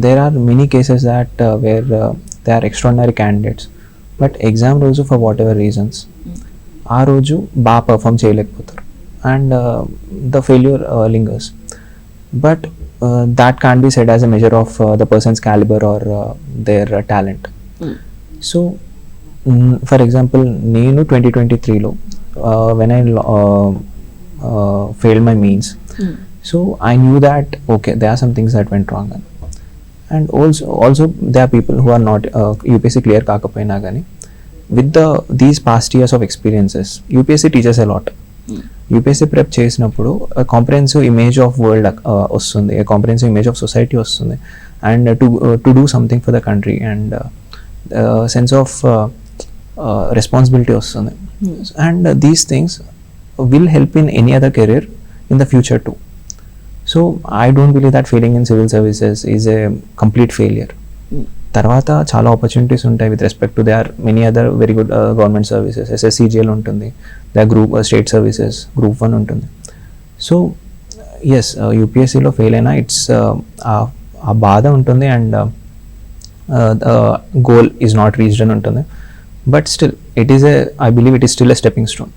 there are many cases that where they are extraordinary candidates, but exam రోజు for whatever reasons ఆ రోజు బాగా perform చేయలేకపోతారు and the failure lingers. But that can't be said as a measure of the person's caliber or their talent. So for example, నేను 2023లో when I failed my means, so I knew that okay, there are some things that went wrong, and also there are people who are not UPSC clear కాకపోయినా కానీ with these past years of experiences, UPSC teaches a lot. UPSC prep చేసినప్పుడు comprehensive image of world వస్తుంది, comprehensive image of society వస్తుంది, and to do something for the country, and sense of responsibility వస్తుంది. And these things will help in any other career in the future too. So I don't believe that failing in civil services is a complete failure. తర్వాత చాలా opportunities ఉంటాయి with respect to they are many other very good government services, SSCGL ఉంటుంది, they are group state services, group 1 ఉంటుంది. So yes, యూపీఎస్సీలో fail అయినా it's ఆ బాధ ఉంటుంది, and goal is not reached అని ఉంటుంది. But still it is I believe it is still a stepping stone.